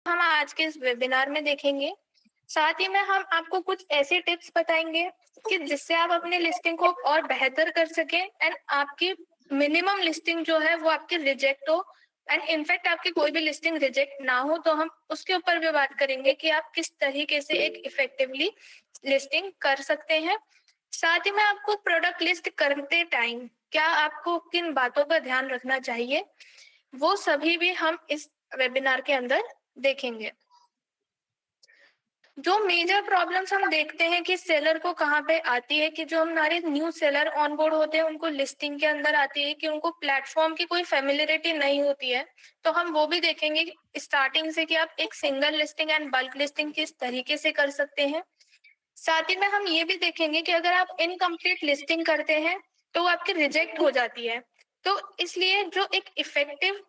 हम आज के इस वेबिनार में देखेंगे। साथ ही में हम आपको कुछ ऐसे टिप्स बताएंगे कि जिससे आप अपनी लिस्टिंग को और बेहतर कर सकें एंड आपकी मिनिमम लिस्टिंग जो है वो आपकी रिजेक्ट हो एंड इनफैक्ट आपकी कोई भी लिस्टिंग रिजेक्ट ना हो, तो हम उसके ऊपर भी बात करेंगे कि आप किस तरीके से एक इफेक्टिवली लिस्टिंग कर सकते हैं। साथ ही में आपको प्रोडक्ट लिस्ट करते टाइम क्या आपको किन बातों पर ध्यान रखना चाहिए, वो सभी भी हम इस वेबिनार के अंदर देखेंगे। जो मेजर प्रॉब्लम्स हम देखते हैं कि सेलर को कहाँ पे आती है, कि जो हमारे न्यू सेलर ऑनबोर्ड होते हैं उनको लिस्टिंग के अंदर आती है कि उनको प्लेटफॉर्म की कोई फेमिलियरिटी नहीं होती है। तो हम वो भी देखेंगे स्टार्टिंग से कि आप एक single listing and bulk listing किस तरीके से कर सकते हैं। साथ ही में हम ये भी देखेंगे कि अगर आप इनकम्प्लीट लिस्टिंग करते हैं तो वो आपकी रिजेक्ट हो जाती है। तो इसलिए जो एक इफेक्टिव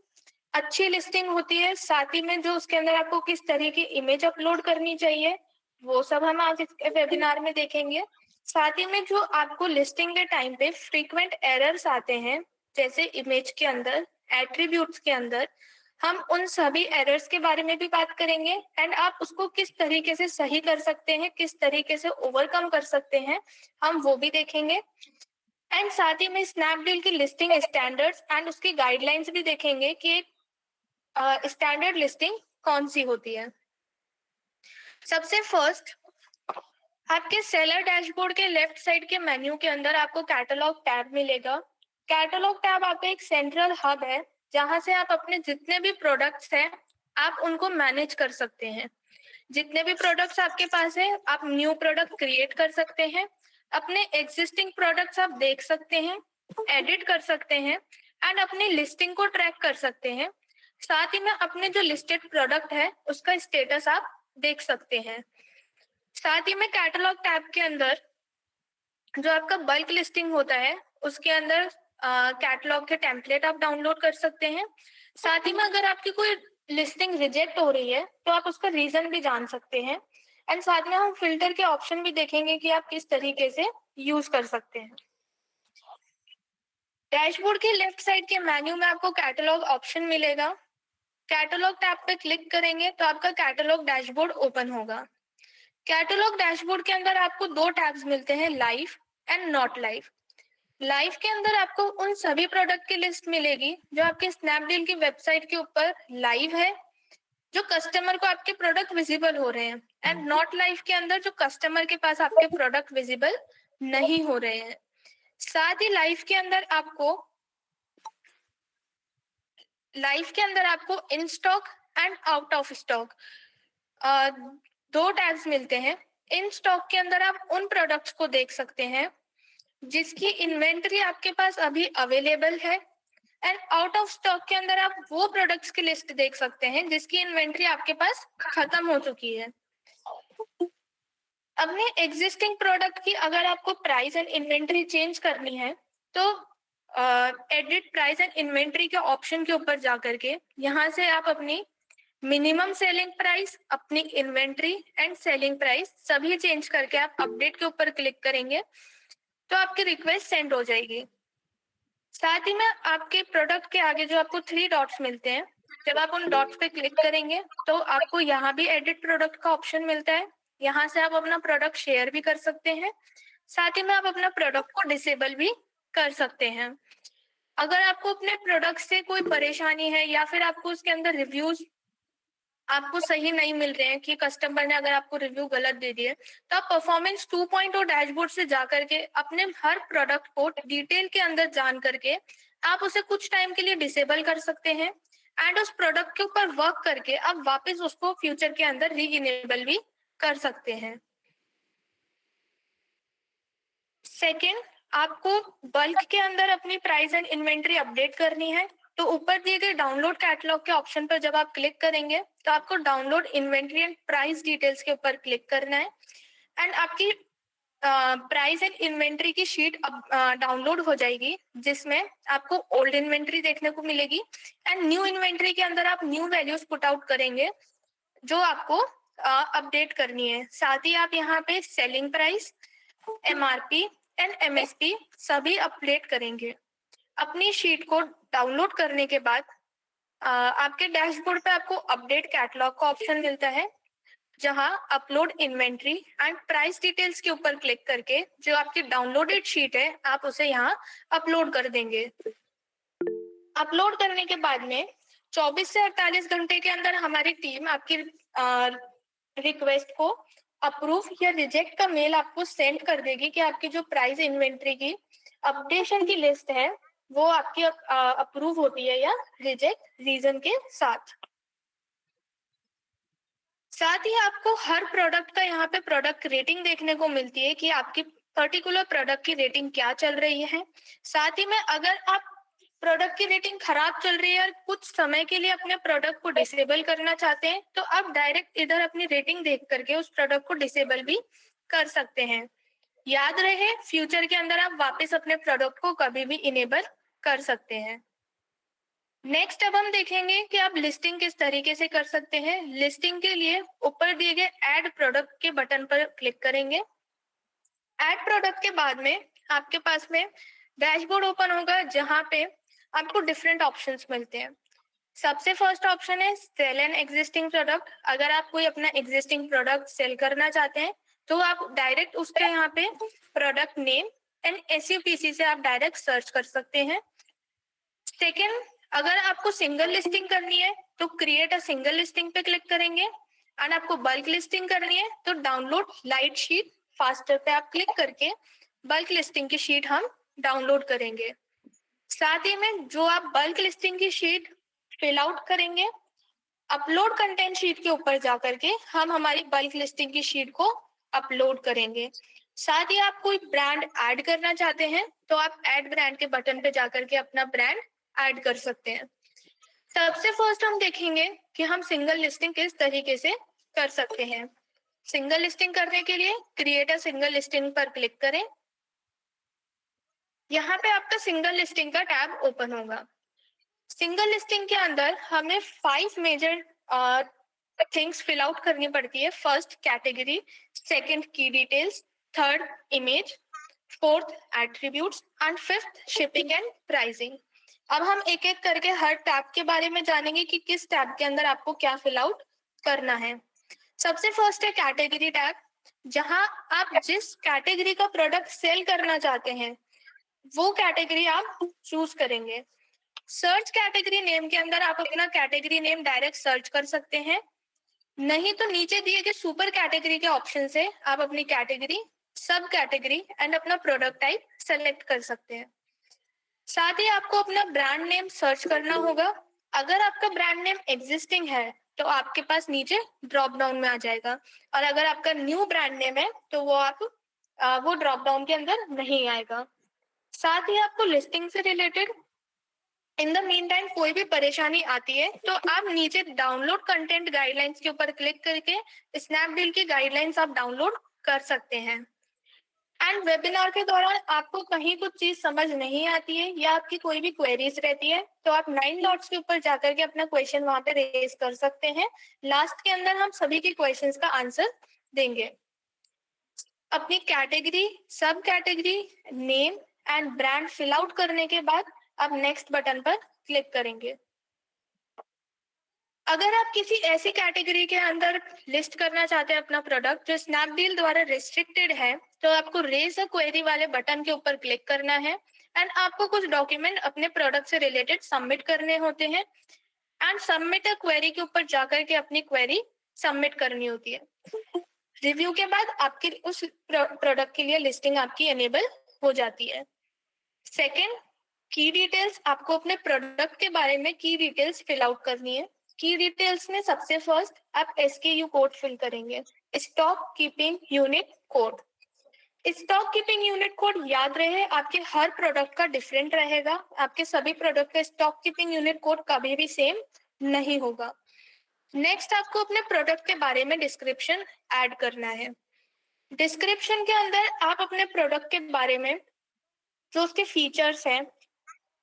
अच्छी लिस्टिंग होती है, साथ ही में जो उसके अंदर आपको किस तरह की इमेज अपलोड करनी चाहिए, वो सब हम आज इस वेबिनार में देखेंगे। साथ ही में जो आपको लिस्टिंग के टाइम पे फ्रीक्वेंट एरर्स आते हैं, जैसे इमेज के अंदर, एट्रीब्यूट्स के अंदर, हम उन सभी एरर्स के बारे में भी बात करेंगे एंड आप उसको किस तरीके से सही कर सकते हैं, किस तरीके से ओवरकम कर सकते हैं, हम वो भी देखेंगे। एंड साथ ही में स्नैपडील की लिस्टिंग स्टैंडर्ड्स एंड उसकी गाइडलाइंस भी देखेंगे कि एक स्टैंडर्ड लिस्टिंग कौन सी होती है। सबसे फर्स्ट, आपके सेलर डैशबोर्ड के लेफ्ट साइड के मेन्यू के अंदर आपको कैटलॉग टैब मिलेगा। कैटलॉग टैब आपका एक सेंट्रल हब है जहां से आप अपने जितने भी प्रोडक्ट्स हैं आप उनको मैनेज कर सकते हैं। जितने भी प्रोडक्ट्स आपके पास है आप न्यू प्रोडक्ट क्रिएट कर सकते हैं, अपने एग्जिस्टिंग प्रोडक्ट्स आप देख सकते हैं, एडिट कर सकते हैं एंड अपनी लिस्टिंग को ट्रैक कर सकते हैं। साथ ही में अपने जो लिस्टेड प्रोडक्ट है उसका स्टेटस आप देख सकते हैं। साथ ही में कैटलॉग टैब के अंदर जो आपका बल्क लिस्टिंग होता है उसके अंदर कैटलॉग के टेम्पलेट आप डाउनलोड कर सकते हैं। साथ ही में अगर आपकी कोई लिस्टिंग रिजेक्ट हो रही है तो आप उसका रीजन भी जान सकते हैं एंड साथ में हम फिल्टर के ऑप्शन भी देखेंगे कि आप किस तरीके से यूज कर सकते हैं। डैशबोर्ड के लेफ्ट साइड के मेन्यू में आपको कैटलॉग ऑप्शन मिलेगा। कैटलॉग टैब पे क्लिक करेंगे तो आपका कैटलॉग डैशबोर्ड ओपन होगा। कैटलॉग डैशबोर्ड के अंदर आपको दो टैब्स मिलते हैं, live and not live. Live के अंदर आपको उन सभी प्रोडक्ट की लिस्ट मिलेगी जो आपके स्नैपडील की वेबसाइट के ऊपर लाइव है, जो कस्टमर को आपके प्रोडक्ट विजिबल हो रहे हैं। एंड नॉट लाइव के अंदर जो कस्टमर के पास आपके प्रोडक्ट विजिबल नहीं हो रहे हैं। साथ ही लाइव के अंदर आपको in stock and out of stock दो टैब्स मिलते हैं। इन स्टॉक के अंदर आप उन प्रोडक्ट्स को देख सकते हैं जिसकी इन्वेंट्री आपके पास अभी अवेलेबल है एंड आउट ऑफ स्टॉक के अंदर आप वो प्रोडक्ट्स की लिस्ट देख सकते हैं जिसकी इन्वेंट्री आपके पास खत्म हो चुकी है। अपने एग्जिस्टिंग प्रोडक्ट की अगर आपको प्राइस एंड इन्वेंट्री चेंज करनी है तो एडिट प्राइस एंड इन्वेंट्री के ऑप्शन के ऊपर जाकर के यहाँ से आप अपनी मिनिमम सेलिंग प्राइस, अपनी इन्वेंट्री एंड सेलिंग प्राइस सभी चेंज करके आप अपडेट के ऊपर क्लिक करेंगे तो आपकी रिक्वेस्ट सेंड हो जाएगी। साथ ही में आपके प्रोडक्ट के आगे जो आपको 3 डॉट्स मिलते हैं, जब आप उन डॉट्स पे क्लिक करेंगे तो आपको यहाँ भी एडिट प्रोडक्ट का ऑप्शन मिलता है। यहाँ से आप अपना प्रोडक्ट शेयर भी कर सकते हैं, साथ ही में आप अपना प्रोडक्ट को डिसेबल भी कर सकते हैं। अगर आपको अपने प्रोडक्ट से कोई परेशानी है या फिर आपको उसके अंदर रिव्यूज आपको सही नहीं मिल रहे हैं, कि कस्टमर ने अगर आपको रिव्यू गलत दे दिए, तो आप परफॉर्मेंस 2.0 डैशबोर्ड से जा करके अपने हर प्रोडक्ट को डिटेल के अंदर जान करके आप उसे कुछ टाइम के लिए डिसेबल कर सकते हैं एंड उस प्रोडक्ट के ऊपर वर्क करके आप वापस उसको फ्यूचर के अंदर री इनेबल भी कर सकते हैं। सेकेंड, आपको बल्क के अंदर अपनी प्राइस एंड इन्वेंट्री अपडेट करनी है तो ऊपर दिए गए डाउनलोड कैटलॉग के ऑप्शन पर जब आप क्लिक करेंगे तो आपको download inventory and price details के ऊपर क्लिक करना है एंड आपकी प्राइस एंड इन्वेंट्री की शीट अब डाउनलोड हो जाएगी जिसमें आपको ओल्ड इन्वेंट्री देखने को मिलेगी एंड न्यू इन्वेंट्री के अंदर आप न्यू वैल्यूज पुट आउट करेंगे जो आपको अपडेट करनी है। साथ ही आप यहाँ पे selling price, MRP and MSP सभी अपडेट करेंगे। अपनी शीट को डाउनलोड करने के बाद आपके डैशबोर्ड पे आपको अपडेट कैटलॉग का ऑप्शन मिलता है, जहां upload inventory and price details के ऊपर क्लिक करके जो आपकी डाउनलोडेड शीट है आप उसे यहाँ अपलोड कर देंगे। अपलोड करने के बाद में 24 से 48 घंटे के अंदर हमारी टीम आपकी रिक्वेस्ट को अप्रूव या रिजेक्ट का मेल आपको सेंड कर देगी कि आपकी जो प्राइस इन्वेंट्री की अपडेशन की लिस्ट है वो आपकी अप्रूव होती है या रिजेक्ट रीजन के साथ। साथ ही आपको हर प्रोडक्ट का यहाँ पे प्रोडक्ट रेटिंग देखने को मिलती है कि आपकी पर्टिकुलर प्रोडक्ट की रेटिंग क्या चल रही है। साथ ही में अगर आप प्रोडक्ट की रेटिंग खराब चल रही है और कुछ समय के लिए अपने प्रोडक्ट को डिसेबल करना चाहते हैं तो आप डायरेक्ट इधर अपनी रेटिंग देख करके उस प्रोडक्ट को डिसेबल भी कर सकते हैं। याद रहे, फ्यूचर के अंदर आप वापस अपने प्रोडक्ट को कभी भी इनेबल कर सकते हैं। नेक्स्ट अब हम देखेंगे कि आप लिस्टिंग किस तरीके से कर सकते हैं। लिस्टिंग के लिए ऊपर दिए गए ऐड प्रोडक्ट के बटन पर क्लिक करेंगे। ऐड प्रोडक्ट के बाद में आपके पास में डैशबोर्ड ओपन होगा जहां पे आपको डिफरेंट ऑप्शंस मिलते हैं। सबसे फर्स्ट ऑप्शन है सेल एन एग्जिस्टिंग प्रोडक्ट। अगर आप कोई अपना एग्जिस्टिंग प्रोडक्ट सेल करना चाहते हैं तो आप डायरेक्ट उसके यहाँ पे प्रोडक्ट नेम एंड SUPC से आप डायरेक्ट सर्च कर सकते हैं। सेकेंड, अगर आपको सिंगल लिस्टिंग करनी है तो क्रिएट अ सिंगल लिस्टिंग पे क्लिक करेंगे एंड आपको बल्क लिस्टिंग करनी है तो डाउनलोड लाइट शीट फास्टर पे आप क्लिक करके बल्क लिस्टिंग की शीट हम डाउनलोड करेंगे। साथ ही में जो आप बल्क लिस्टिंग की शीट फिल आउट करेंगे, अपलोड कंटेंट शीट के ऊपर जाकर के हम हमारी बल्क लिस्टिंग की शीट को अपलोड करेंगे। साथ ही आप कोई ब्रांड ऐड करना चाहते हैं तो आप ऐड ब्रांड के बटन पे जाकर के अपना ब्रांड ऐड कर सकते हैं। सबसे फर्स्ट हम देखेंगे कि हम सिंगल लिस्टिंग किस तरीके से कर सकते हैं। सिंगल लिस्टिंग करने के लिए क्रिएट अ सिंगल लिस्टिंग पर क्लिक करें। यहाँ पे आपका सिंगल लिस्टिंग का टैब ओपन होगा। सिंगल लिस्टिंग के अंदर हमें 5 मेजर थिंग्स फिल आउट करनी पड़ती है। फर्स्ट कैटेगरी, सेकंड की details, third image, fourth attributes and fifth shipping and pricing. अब हम एक एक करके हर टैब के बारे में जानेंगे कि किस टैब के अंदर आपको क्या फिल आउट करना है। सबसे फर्स्ट है कैटेगरी टैब, जहां आप जिस कैटेगरी का प्रोडक्ट सेल करना चाहते हैं वो कैटेगरी आप चूज करेंगे। सर्च कैटेगरी नेम के अंदर आप अपना कैटेगरी नेम डायरेक्ट सर्च कर सकते हैं, नहीं तो नीचे दिए गए सुपर कैटेगरी के ऑप्शन से आप अपनी कैटेगरी, सब कैटेगरी एंड अपना प्रोडक्ट टाइप सेलेक्ट कर सकते हैं। साथ ही आपको अपना ब्रांड नेम सर्च करना होगा। अगर आपका ब्रांड नेम एग्जिस्टिंग है तो आपके पास नीचे ड्रॉप डाउन में आ जाएगा, और अगर आपका न्यू ब्रांड नेम है तो वो ड्रॉप डाउन के अंदर नहीं आएगा। साथ ही आपको लिस्टिंग से related in the mean time कोई भी परेशानी आती है तो आप नीचे डाउनलोड कंटेंट गाइडलाइंस के ऊपर क्लिक करके स्नैपडील की गाइडलाइंस आप डाउनलोड कर सकते हैं। एंड वेबिनार के दौरान आपको कहीं कुछ चीज समझ नहीं आती है या आपकी कोई भी क्वेरीज रहती है तो आप 9 डॉट्स के ऊपर जाकर के अपना क्वेश्चन वहां पे रेज कर सकते हैं। लास्ट के अंदर हम सभी के क्वेश्चंस का आंसर देंगे। अपनी category, sub category, name and brand fill out करने के बाद आप नेक्स्ट बटन पर क्लिक करेंगे। अगर आप किसी ऐसी कैटेगरी के अंदर लिस्ट करना चाहते हैं अपना प्रोडक्ट जो स्नैपडील द्वारा रिस्ट्रिक्टेड है तो आपको रेज अ क्वेरी वाले बटन के ऊपर क्लिक करना है एंड आपको कुछ डॉक्यूमेंट अपने प्रोडक्ट से रिलेटेड सबमिट करने होते हैं एंड सबमिट अ क्वेरी के ऊपर जाकर के अपनी क्वेरी सबमिट करनी होती है। रिव्यू के बाद आपके उस प्रोडक्ट के लिए लिस्टिंग आपकी एनेबल हो जाती है। सेकंड, की डिटेल्स, आपको अपने प्रोडक्ट के बारे में की डिटेल्स फिल आउट करनी है। की डिटेल्स में सबसे फर्स्ट आप SKU कोड फिल करेंगे, stock keeping unit code. Stock keeping unit code याद रहे आपके हर प्रोडक्ट का डिफरेंट रहेगा, आपके सभी प्रोडक्ट का स्टॉक कीपिंग यूनिट कोड कभी भी सेम नहीं होगा। नेक्स्ट, आपको अपने प्रोडक्ट के बारे में डिस्क्रिप्शन ऐड करना है। डिस्क्रिप्शन के अंदर आप अपने प्रोडक्ट के बारे में जो उसके फीचर्स हैं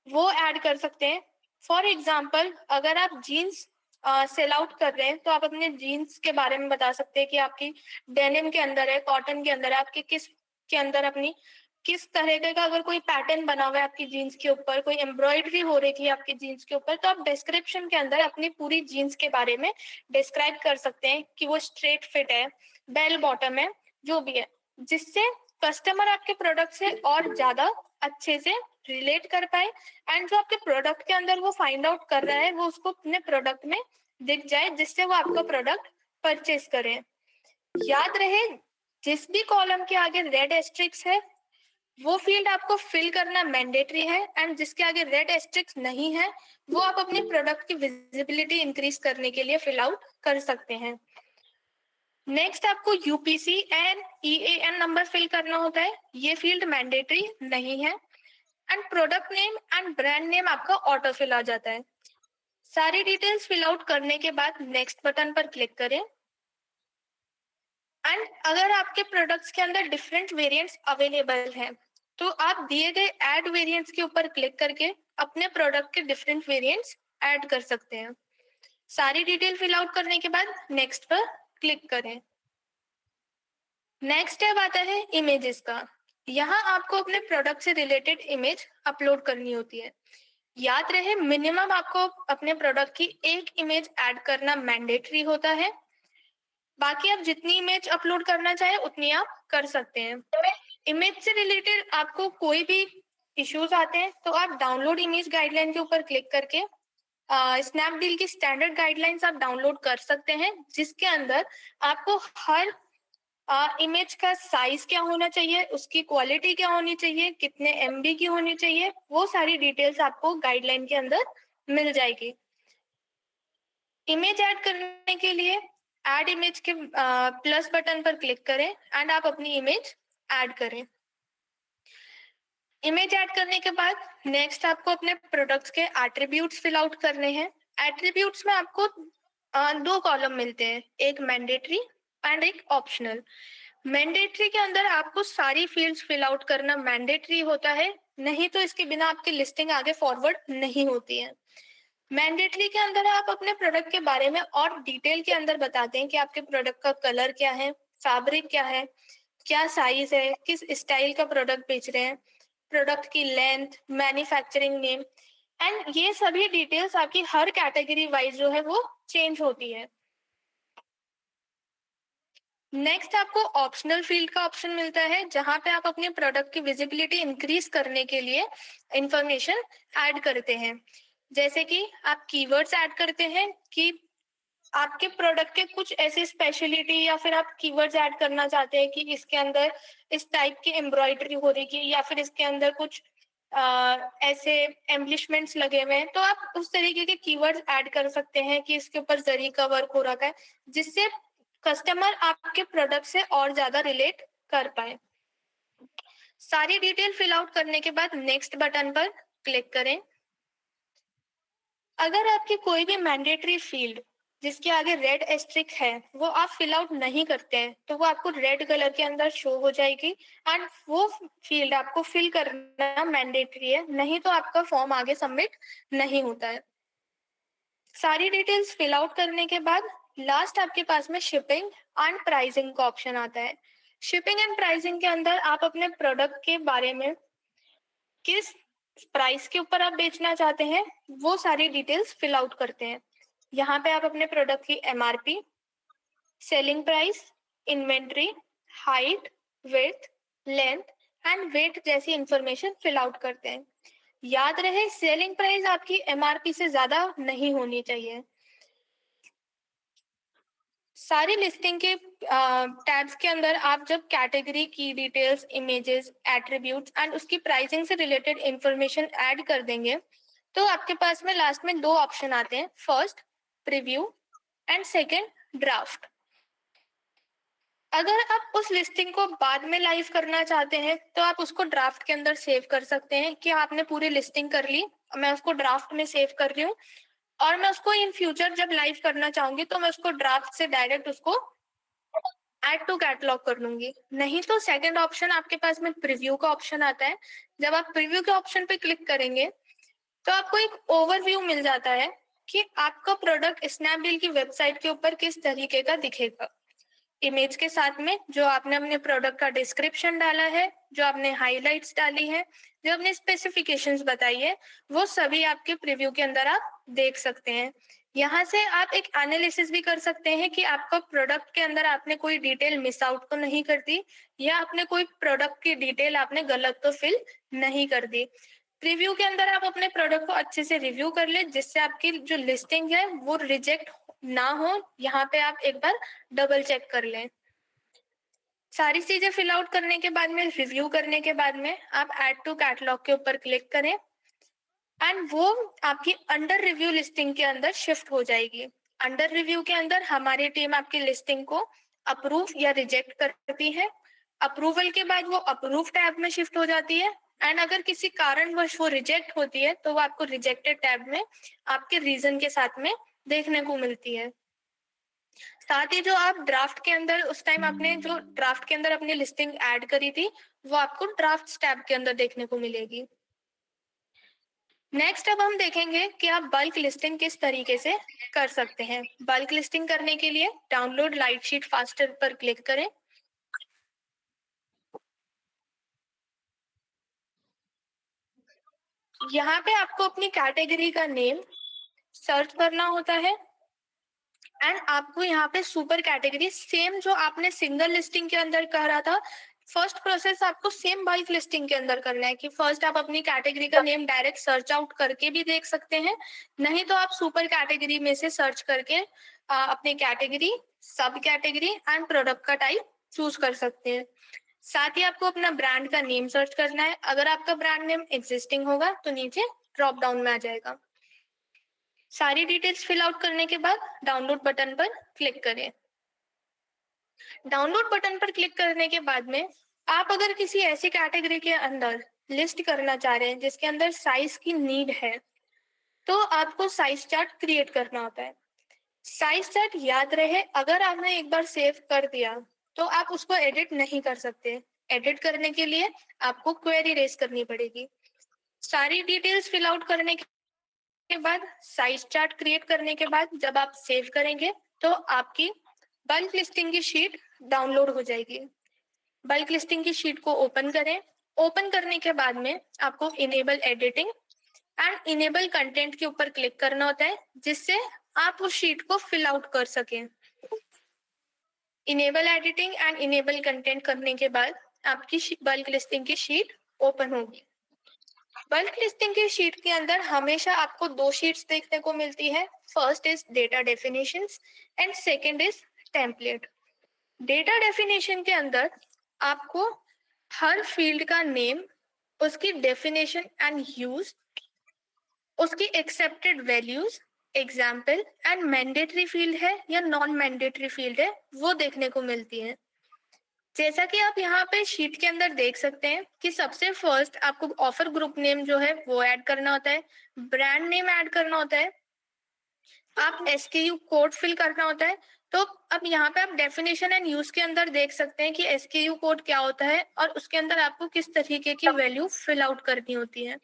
वो ऐड कर सकते हैं। फॉर एग्जाम्पल, अगर आप जीन्स सेल आउट कर रहे हैं तो आप अपने जीन्स के बारे में बता सकते हैं कि आपकी डेनिम के अंदर है, कॉटन के अंदर है, आपके किस के अंदर अपनी किस तरह का अगर कोई पैटर्न बना हुआ है आपकी जीन्स के ऊपर, कोई एम्ब्रॉयडरी हो रही है आपकी जीन्स के ऊपर, तो आप डिस्क्रिप्शन के अंदर अपनी पूरी जीन्स के बारे में डिस्क्राइब कर सकते हैं कि वो स्ट्रेट फिट है, बेल बॉटम है, जो भी है, जिससे कस्टमर आपके प्रोडक्ट से और ज्यादा अच्छे से रिलेट कर पाए एंड जो आपके प्रोडक्ट के अंदर वो फाइंड आउट कर रहा है वो उसको अपने प्रोडक्ट में दिख जाए, जिससे वो आपका प्रोडक्ट परचेज करें। याद रहे, जिस भी कॉलम के आगे रेड एस्ट्रिक्स है वो फील्ड आपको फिल करना मैंडेटरी है एंड जिसके आगे रेड एस्ट्रिक्स नहीं है वो आप अपने प्रोडक्ट की विजिबिलिटी इंक्रीज करने के लिए फिल आउट कर सकते हैं। नेक्स्ट आपको यूपीसी एंड ईएएन नंबर फिल करना होता है, ये फील्ड मैंडेटरी नहीं है and product name and brand name आपका ऑटो फिल आ जाता है। सारी डिटेल्स फिल आउट करने के बाद नेक्स्ट बटन पर क्लिक करें एंड अगर आपके प्रोडक्ट्स के अंदर डिफरेंट वेरिएंट्स अवेलेबल हैं तो आप दिए गए ऐड वेरिएंट्स के ऊपर क्लिक करके अपने प्रोडक्ट के डिफरेंट वेरिएंट्स ऐड कर सकते हैं। सारी डिटेल फिल आउट करने के बाद नेक्स्ट पर क्लिक करें। नेक्स्ट स्टेप आता है इमेजेस का। यहाँ आपको अपने प्रोडक्ट से रिलेटेड इमेज अपलोड करनी होती है। याद रहे, मिनिमम आपको अपने प्रोडक्ट की एक इमेज ऐड करना मैंडेटरी होता है, बाकी आप जितनी इमेज अपलोड करना चाहे उतनी आप कर सकते हैं। इमेज से रिलेटेड आपको कोई भी इश्यूज आते हैं तो आप डाउनलोड इमेज गाइडलाइन के ऊपर क्लिक करके स्नैपडील की स्टैंडर्ड गाइडलाइंस आप डाउनलोड कर सकते हैं, जिसके अंदर आपको हर इमेज का साइज क्या होना चाहिए, उसकी क्वालिटी क्या होनी चाहिए, कितने एमबी की होनी चाहिए, वो सारी डिटेल्स आपको गाइडलाइन के अंदर मिल जाएगी। इमेज ऐड करने के लिए ऐड इमेज के प्लस बटन पर क्लिक करें एंड आप अपनी इमेज ऐड करें। इमेज ऐड करने के बाद नेक्स्ट आपको अपने प्रोडक्ट्स के एट्रीब्यूट्स फिल आउट करने हैं। एट्रीब्यूट्स में आपको दो कॉलम मिलते हैं, एक मैंडेटरी एंड एक ऑप्शनल। मैंडेटरी के अंदर आपको सारी फील्ड्स फिल आउट करना मैंडेटरी होता है, नहीं तो इसके बिना आपकी लिस्टिंग आगे फॉरवर्ड नहीं होती है। मैंडेटरी के अंदर आप अपने प्रोडक्ट के बारे में और डिटेल के अंदर बताते हैं कि आपके प्रोडक्ट का कलर क्या है, फैब्रिक क्या है, क्या साइज है, किस स्टाइल का प्रोडक्ट बेच रहे हैं, प्रोडक्ट की लेंथ, मैन्युफैक्चरिंग नेम एंड ये सभी डिटेल्स आपकी हर कैटेगरी वाइज जो है वो चेंज होती है। नेक्स्ट आपको ऑप्शनल फील्ड का ऑप्शन मिलता है, जहां पे आप अपने प्रोडक्ट की विजिबिलिटी इंक्रीज करने के लिए इंफॉर्मेशन ऐड करते हैं। जैसे कि आप कीवर्ड्स ऐड करते हैं कि आपके प्रोडक्ट के कुछ ऐसी स्पेशलिटी या फिर आप कीवर्ड्स ऐड करना चाहते हैं कि इसके अंदर इस टाइप की एम्ब्रॉयडरी हो रही है या फिर इसके अंदर कुछ ऐसे एम्बलिशमेंट्स लगे हुए हैं, तो आप उस तरीके के कीवर्ड्स ऐड कर सकते हैं कि इसके ऊपर जरी का वर्क हो रखा है, जिससे कस्टमर आपके प्रोडक्ट से और ज्यादा रिलेट कर पाए। सारी डिटेल फिल आउट करने के बाद नेक्स्ट बटन पर क्लिक करें। अगर आपकी कोई भी मैंडेटरी फील्ड जिसके आगे रेड एस्ट्रिक है वो आप फिल आउट नहीं करते हैं तो वो आपको रेड कलर के अंदर शो हो जाएगी एंड वो फील्ड आपको फिल करना मैंडेटरी है, नहीं तो आपका फॉर्म आगे सबमिट नहीं होता है। सारी डिटेल्स फिल आउट करने के बाद लास्ट आपके पास में शिपिंग एंड प्राइसिंग का ऑप्शन आता है। शिपिंग एंड प्राइसिंग के अंदर आप अपने प्रोडक्ट के बारे में किस प्राइस के ऊपर आप बेचना चाहते हैं वो सारी डिटेल्स फिल आउट करते हैं। यहाँ पे आप अपने प्रोडक्ट की MRP, selling price, inventory, height, width, length and weight जैसी इंफॉर्मेशन फिल आउट करते हैं। याद रहे, सेलिंग प्राइस आपकी एमआरपी से ज्यादा नहीं होनी चाहिए। सारी लिस्टिंग के टैब्स के अंदर आप जब कैटेगरी की डिटेल्स, इमेजेस, एट्रीब्यूट्स एंड उसकी प्राइसिंग से रिलेटेड इंफॉर्मेशन ऐड कर देंगे तो आपके पास में लास्ट में दो ऑप्शन आते हैं, first preview and second draft. अगर आप उस लिस्टिंग को बाद में लाइव करना चाहते हैं तो आप उसको ड्राफ्ट के अंदर सेव कर सकते हैं कि आपने पूरी लिस्टिंग कर ली, मैं उसको ड्राफ्ट में सेव कर रही हूँ और मैं उसको इन फ्यूचर जब लाइव करना चाहूंगी तो मैं उसको ड्राफ्ट से डायरेक्ट उसको ऐड टू कैटलॉग कर लूंगी। नहीं तो सेकंड ऑप्शन आपके पास में प्रीव्यू का ऑप्शन आता है। जब आप प्रीव्यू के ऑप्शन पे क्लिक करेंगे तो आपको एक ओवरव्यू मिल जाता है कि आपका प्रोडक्ट स्नैपडील की वेबसाइट के ऊपर किस तरीके का दिखेगा। इमेज के साथ में जो आपने अपने प्रोडक्ट का डिस्क्रिप्शन डाला है, जो आपने हाइलाइट्स डाली है, जो आपने स्पेसिफिकेशंस बताई है, वो सभी आपके प्रीव्यू के अंदर आप देख सकते हैं। यहाँ से आप एक एनालिसिस भी कर सकते हैं कि आपका प्रोडक्ट के अंदर आपने कोई डिटेल मिस आउट तो नहीं कर दी, या आपने कोई प्रोडक्ट की डिटेल आपने गलत तो फिल नहीं कर दी। प्रीव्यू के अंदर आप अपने प्रोडक्ट को अच्छे से रिव्यू कर ले, जिससे आपकी जो लिस्टिंग है वो रिजेक्ट ना हो। यहाँ पे आप एक बार डबल चेक कर लें। सारी चीजें फिल आउट करने के बाद में, रिव्यू करने के बाद में, आप ऐड टू कैटलॉग के ऊपर क्लिक करें एंड वो आपकी अंडर रिव्यू लिस्टिंग के अंदर शिफ्ट हो जाएगी। अंडर रिव्यू के अंदर हमारी टीम आपकी लिस्टिंग को अप्रूव या रिजेक्ट करती है। अप्रूवल के बाद वो अप्रूव टैब में शिफ्ट हो जाती है, एंड अगर किसी कारणवश वो रिजेक्ट होती है तो वो आपको रिजेक्टेड टैब में आपके रीजन के साथ में देखने को मिलती है। साथ ही जो आप ड्राफ्ट के अंदर उस टाइम आपने जो ड्राफ्ट के अंदर अपनी लिस्टिंग ऐड करी थी, वो आपको ड्राफ्ट टैब के अंदर देखने को मिलेगी। नेक्स्ट अब हम देखेंगे कि आप बल्क लिस्टिंग किस तरीके से कर सकते हैं। बल्क लिस्टिंग करने के लिए डाउनलोड लाइट शीट फास्टर पर क्लिक करें। यहाँ पे आपको अपनी कैटेगरी का नेम सर्च करना होता है, एंड आपको यहाँ पे सुपर कैटेगरी सेम जो आपने सिंगल लिस्टिंग के अंदर करा था, फर्स्ट प्रोसेस आपको सेम बल्क लिस्टिंग के अंदर करना है कि फर्स्ट आप अपनी कैटेगरी का नेम डायरेक्ट सर्च आउट करके भी देख सकते हैं, नहीं तो आप सुपर कैटेगरी में से सर्च करके अपनी category, sub category and product का टाइप चूज कर सकते हैं। साथ ही आपको अपना ब्रांड का नेम सर्च करना है। अगर आपका ब्रांड नेम एग्जिस्टिंग होगा तो नीचे ड्रॉप डाउन में आ जाएगा। सारी डिटेल्स फिल आउट करने के बाद डाउनलोड बटन पर क्लिक करें। डाउनलोड बटन पर क्लिक करने के बाद में आप अगर किसी ऐसी कैटेगरी के अंदर लिस्ट करना चाह रहे हैं जिसके अंदर साइज की नीड है, तो आपको साइज चार्ट क्रिएट करना होता है। साइज चार्ट याद रहे, अगर आपने एक बार सेव कर दिया तो आप उसको एडिट नहीं कर सकते। एडिट करने के लिए आपको क्वेरी रेज करनी पड़ेगी। सारी डिटेल्स फिल आउट करने के बाद, साइज चार्ट क्रिएट करने के बाद जब आप सेव करेंगे तो आपकी बल्क लिस्टिंग की शीट डाउनलोड हो जाएगी। बल्क लिस्टिंग की शीट को ओपन करें। ओपन करने के बाद में आपको enable editing and enable content के ऊपर क्लिक करना होता है, जिससे आप उस शीट को फिल आउट कर सकें। Enable editing and enable content करने के बाद आपकी बल्क लिस्टिंग की शीट ओपन होगी। बल्क लिस्टिंग की शीट के अंदर हमेशा आपको दो शीट्स देखने को मिलती है। First is data definitions and second is template. Data definition के अंदर आपको हर फील्ड का नेम, उसकी डेफिनेशन एंड यूज, उसकी accepted values, example and mandatory field है या नॉन मैंडेटरी फील्ड है, वो देखने को मिलती है। जैसा कि आप यहाँ पे शीट के अंदर देख सकते हैं कि सबसे फर्स्ट आपको ऑफर ग्रुप नेम जो है वो ऐड करना होता है, ब्रांड नेम ऐड करना होता है, आप एसकेयू कोड फिल करना होता है। तो अब यहाँ पे आप डेफिनेशन एंड यूज के अंदर देख सकते हैं कि एसकेयू कोड क्या होता है और उसके अंदर आपको किस तरीके की वैल्यू फिल आउट करनी होती है।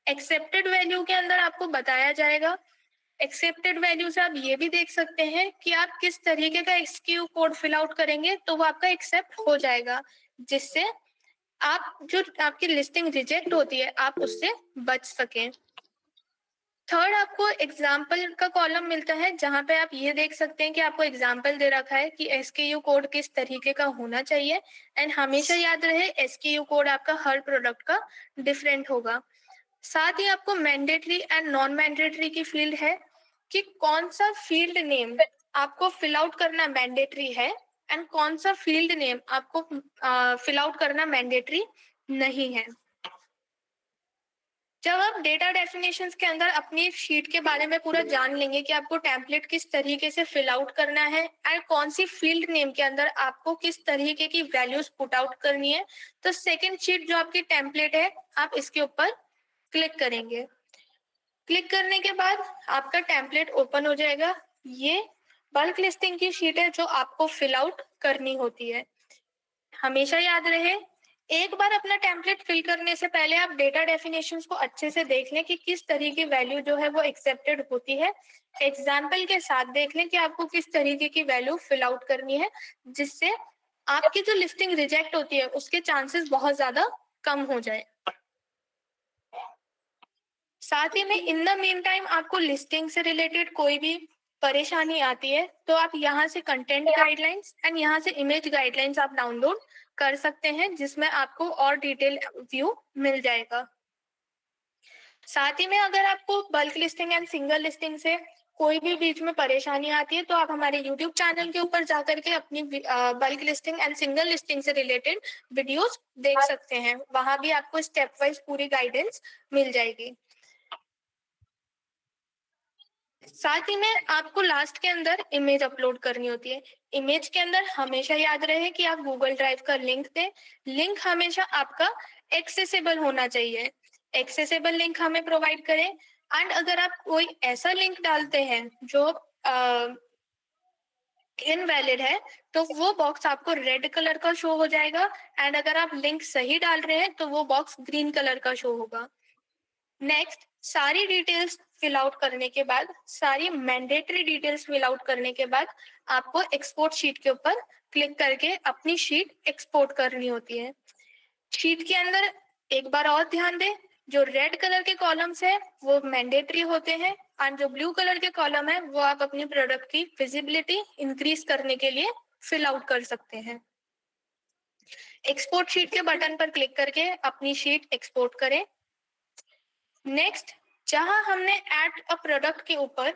एक्सेप्टेड वैल्यू के अंदर आपको बताया जाएगा। एक्सेप्टेड वैल्यू से आप ये भी देख सकते हैं कि आप किस तरीके का एसक्यू कोड फिल आउट करेंगे तो वो आपका एक्सेप्ट हो जाएगा, जिससे आप जो आपकी लिस्टिंग रिजेक्ट होती है आप उससे बच सकें। थर्ड, आपको एग्जाम्पल का कॉलम मिलता है जहां पे आप ये देख सकते हैं कि आपको एग्जाम्पल दे रखा है कि एसकेयू कोड किस तरीके का होना चाहिए, एंड हमेशा याद रहे एसकेयू कोड आपका हर प्रोडक्ट का डिफरेंट होगा। साथ ही आपको मैंडेटरी एंड नॉन मैंडेटरी की फील्ड है कि कौन सा फील्ड नेम आपको फिल आउट करना मैंडेटरी है एंड कौन सा फील्ड नेम आपको फिल आउट करना मैंडेटरी नहीं है। जब आप डेटा डेफिनेशंस के अंदर अपनी शीट के बारे में पूरा जान लेंगे कि आपको टेम्पलेट किस तरीके से फिल आउट करना है एंड कौन सी फील्ड नेम के अंदर आपको किस तरीके की वैल्यूज पुट आउट करनी है, तो सेकंड शीट जो आपकी टेम्पलेट है आप इसके ऊपर क्लिक करेंगे। क्लिक करने के बाद आपका टेम्पलेट ओपन हो जाएगा। ये बल्क लिस्टिंग की शीट है जो आपको फिल आउट करनी होती है। हमेशा याद रहे एक बार अपना टेम्पलेट फिल करने से पहले आप डेटा डेफिनेशंस को अच्छे से देख लें कि किस तरीके की वैल्यू जो है वो एक्सेप्टेड होती है। एग्जाम्पल के साथ देख लें कि आपको किस तरीके की वैल्यू फिल आउट करनी है, जिससे आपकी जो लिस्टिंग रिजेक्ट होती है उसके चांसेस बहुत ज्यादा कम हो जाए। साथ ही में इन द मीन टाइम आपको लिस्टिंग से रिलेटेड कोई भी परेशानी आती है तो आप यहाँ से कंटेंट गाइडलाइंस एंड यहाँ से इमेज गाइडलाइंस आप डाउनलोड कर सकते हैं, जिसमें आपको और डिटेल व्यू मिल जाएगा। साथ ही में अगर आपको bulk listing and single listing से कोई भी बीच में परेशानी आती है तो आप हमारे YouTube चैनल के ऊपर जाकर के अपनी bulk listing and single listing से रिलेटेड वीडियोस देख सकते हैं। वहां भी आपको स्टेप वाइज पूरी गाइडेंस मिल जाएगी। साथ ही में आपको लास्ट के अंदर इमेज अपलोड करनी होती है। इमेज के अंदर हमेशा याद रहे कि आप गूगल ड्राइव का लिंक दें। लिंक हमेशा आपका एक्सेसिबल होना चाहिए। एक्सेसिबल लिंक हमें प्रोवाइड करें। एंड अगर आप कोई ऐसा लिंक डालते हैं जो इनवैलिड है तो वो बॉक्स आपको रेड कलर का शो हो जाएगा। एंड अगर आप लिंक सही डाल रहे हैं तो वो बॉक्स ग्रीन कलर का शो होगा। नेक्स्ट, सारी डिटेल्स फिल आउट करने के बाद, सारी मैंडेटरी डिटेल्स फिल आउट करने के बाद आपको एक्सपोर्ट शीट के ऊपर क्लिक करके अपनी शीट एक्सपोर्ट करनी होती है। शीट के अंदर एक बार और ध्यान दें, जो रेड कलर के कॉलम्स है वो मैंडेटरी होते हैं और जो ब्लू कलर के कॉलम है वो आप अपनी प्रोडक्ट की विजिबिलिटी इंक्रीज करने के लिए फिल आउट कर सकते हैं। एक्सपोर्ट शीट के बटन पर क्लिक करके अपनी शीट एक्सपोर्ट करें। नेक्स्ट, जहां हमने ऐड अ प्रोडक्ट के ऊपर,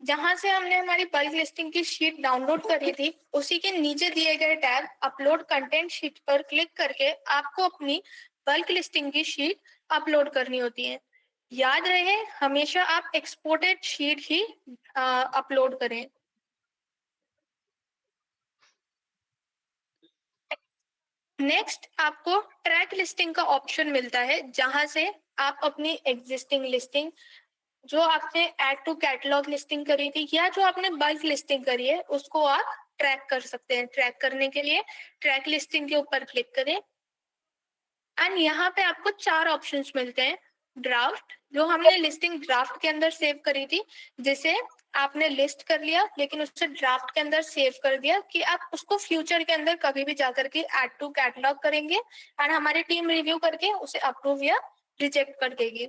जहां से हमने हमारी बल्क लिस्टिंग की शीट डाउनलोड करी थी, उसी के नीचे दिए गए टैब अपलोड कंटेंट शीट पर क्लिक करके आपको अपनी बल्क लिस्टिंग की शीट अपलोड करनी होती है। याद रहे हमेशा आप एक्सपोर्टेड शीट ही अपलोड करें। नेक्स्ट, आपको ट्रैक लिस्टिंग का ऑप्शन मिलता है, जहां से आप अपनी एग्जिस्टिंग लिस्टिंग, जो आपने ऐड टू कैटलॉग लिस्टिंग करी थी या जो आपने बल्क लिस्टिंग करी है, उसको आप ट्रैक कर सकते हैं। ट्रैक करने के लिए ट्रैक लिस्टिंग के ऊपर क्लिक करें एंड यहाँ पे आपको 4 ऑप्शंस मिलते हैं। ड्राफ्ट, जो हमने लिस्टिंग ड्राफ्ट के अंदर सेव करी थी, जिसे आपने लिस्ट कर लिया लेकिन उससे ड्राफ्ट के अंदर सेव कर दिया कि आप उसको फ्यूचर के अंदर कभी भी जाकर के ऐड टू कैटलॉग करेंगे एंड हमारी टीम रिव्यू करके उसे अप्रूव या रिजेक्ट कर देगी।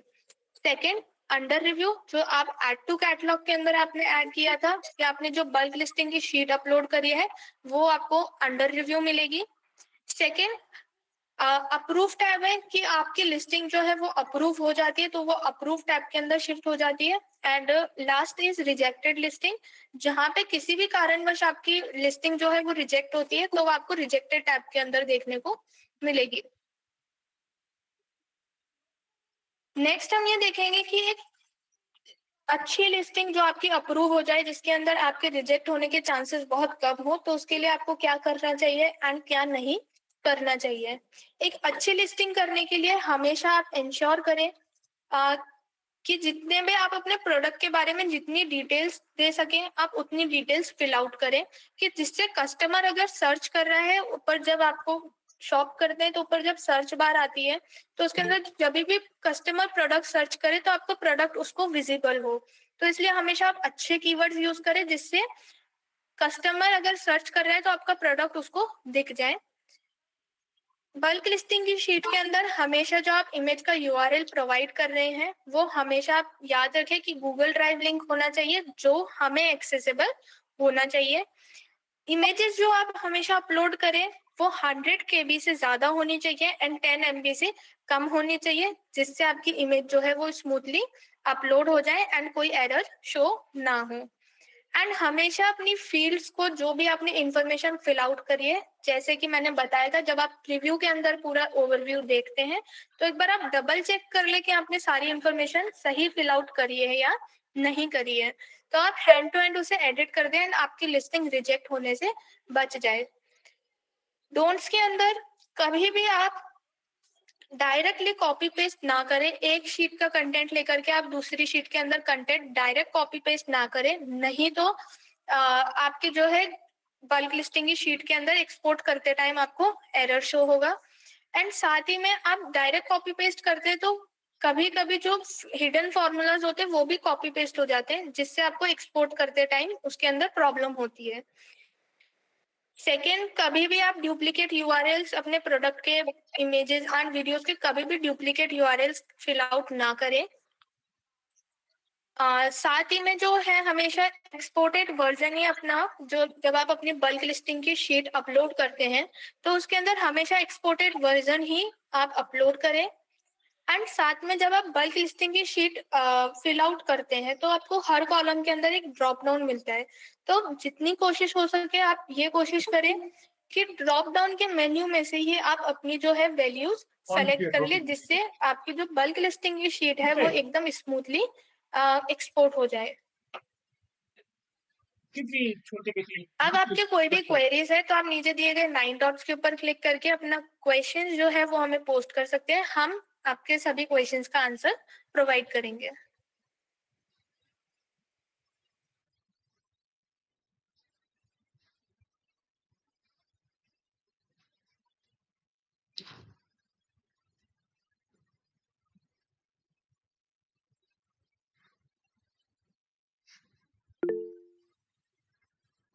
सेकेंड, अंडर रिव्यू, जो आप ऐड टू कैटलॉग के अंदर आपने ऐड किया था या आपने जो बल्क लिस्टिंग की शीट अपलोड करी है वो आपको अंडर रिव्यू मिलेगी। सेकेंड, अप्रूव टैब है कि आपकी लिस्टिंग जो है वो अप्रूव हो जाती है तो वो अप्रूव टैब के अंदर शिफ्ट हो जाती है। And last is rejected listing, जहां पे किसी भी कारणवश आपकी लिस्टिंग जो है वो रिजेक्ट होती है तो वो आपको रिजेक्टेड टैब के अंदर देखने को मिलेगी। नेक्स्ट हम ये देखेंगे कि एक अच्छी लिस्टिंग जो आपकी अप्रूव हो जाए, जिसके अंदर आपके रिजेक्ट होने के चांसेस बहुत कम हो, तो उसके लिए आपको क्या करना चाहिए एंड क्या नहीं करना चाहिए। एक अच्छी लिस्टिंग करने के लिए हमेशा आप इंश्योर करें आ, कि जितने भी आप अपने प्रोडक्ट के बारे में जितनी डिटेल्स दे सकें आप उतनी डिटेल्स फिल आउट करें, कि जिससे कस्टमर अगर सर्च कर रहा है ऊपर, जब आपको शॉप करते हैं तो ऊपर जब सर्च बार आती है तो उसके अंदर जब भी कस्टमर प्रोडक्ट सर्च करे तो आपको प्रोडक्ट उसको विजिबल हो। तो इसलिए हमेशा आप अच्छे कीवर्ड्स यूज करें जिससे कस्टमर अगर सर्च कर रहा है तो आपका प्रोडक्ट उसको दिख जाए। बल्क लिस्टिंग की शीट के अंदर हमेशा जो आप इमेज का यूआरएल प्रोवाइड कर रहे हैं वो हमेशा आप याद रखें कि गूगल ड्राइव लिंक होना चाहिए जो हमें एक्सेसिबल होना चाहिए। इमेजेस जो आप हमेशा अपलोड करें वो 100 केबी से ज्यादा होनी चाहिए एंड 10 एमबी से कम होनी चाहिए, जिससे आपकी इमेज जो है वो स्मूथली अपलोड हो जाए एंड कोई एरर शो ना हो। एंड हमेशा अपनी फील्ड्स को, जो भी आपने इंफॉर्मेशन फिल आउट करी है, जैसे कि मैंने बताया था, जब आप रिव्यू के अंदर पूरा ओवरव्यू देखते हैं तो एक बार आप डबल चेक कर ले कि आपने सारी इंफॉर्मेशन सही फिल आउट करी है या नहीं करी है, तो आप हैंड टू हैंड उसे एडिट कर दें एंड आपकी लिस्टिंग रिजेक्ट होने से बच जाए। डोंट्स के अंदर कभी भी आप डायरेक्टली कॉपी पेस्ट ना करें। एक शीट का कंटेंट लेकर के आप दूसरी शीट के अंदर कंटेंट डायरेक्ट कॉपी पेस्ट ना करें, नहीं तो आपके जो है बल्क लिस्टिंग की शीट के अंदर एक्सपोर्ट करते टाइम आपको एरर शो होगा। एंड साथ ही में आप डायरेक्ट कॉपी पेस्ट करते हैं तो कभी-कभी जो हिडन फॉर्मूलाज होते हैं वो भी कॉपी पेस्ट हो जाते हैं, जिससे आपको एक्सपोर्ट करते टाइम उसके अंदर प्रॉब्लम होती है। सेकेंड, कभी भी आप डुप्लीकेट यूआरएल्स अपने प्रोडक्ट के इमेजेस एंड वीडियोस के कभी भी डुप्लीकेट यूआरएल्स फिल आउट ना करें। साथ ही में जो है हमेशा एक्सपोर्टेड वर्जन ही अपना, जो जब आप अपनी बल्क लिस्टिंग की शीट अपलोड करते हैं तो उसके अंदर हमेशा एक्सपोर्टेड वर्जन ही आप अपलोड करें। एंड साथ में जब आप बल्क लिस्टिंग की शीट फिल आउट करते हैं तो आपको हर कॉलम के अंदर एक ड्रॉप डाउन मिलता है। तो जितनी कोशिश हो सके आप ये कोशिश करें कि ड्रॉप डाउन के मेन्यू में से ही आप अपनी जो है वैल्यूज सेलेक्ट कर ले, जिससे आपकी जो बल्क लिस्टिंग की शीट है वो एकदम स्मूथली एक्सपोर्ट हो जाए। अब आपके कोई भी क्वेरीज है तो आप नीचे दिए गए 9 डॉट्स के ऊपर क्लिक करके अपना क्वेश्चन जो है वो हमें पोस्ट कर सकते हैं। हम आपके सभी क्वेश्चंस का आंसर प्रोवाइड करेंगे।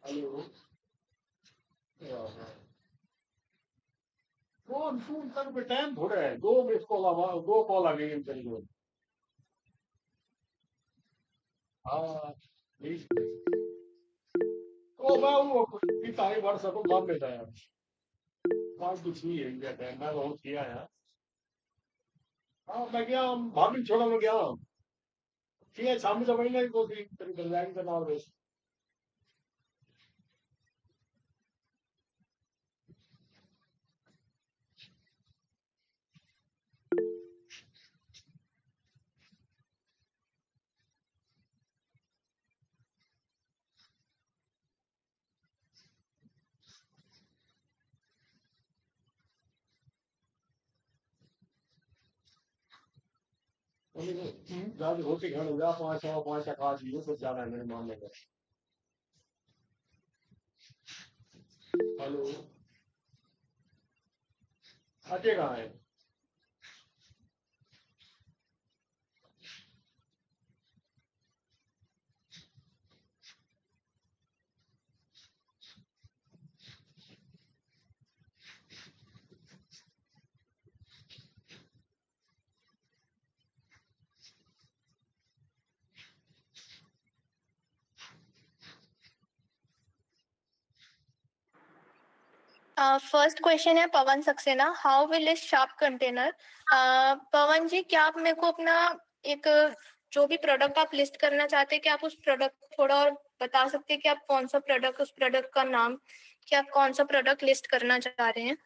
हेलो। फोन फोन तक में टाइम थोड़ा है, दो कॉल आ गई इन करीब। हाँ तो मैं वो की सारी बार सब मान लेता है यार। बात कुछ नहीं है क्या टाइम मैं बहुत किया है। हाँ मैं गया, भाभी छोड़ा मैं गया। ठीक है शाम में जब महीना को तेरी गंजाइन का नाम है। ज्यादा होते घर हो गया 5 5 ये सब ज्यादा है मेरे मामले में। हेलो। आटे कहाँ है? फर्स्ट क्वेश्चन है Pavan Saxena, how will is sharp container. Pavan ji, क्या आप मेरे को अपना एक जो भी प्रोडक्ट आप लिस्ट करना चाहते हैं, क्या आप उस प्रोडक्ट को थोड़ा और बता सकते हैं कि आप कौन सा प्रोडक्ट, उस प्रोडक्ट का नाम, कि आप कौन सा प्रोडक्ट लिस्ट करना चाह रहे हैं?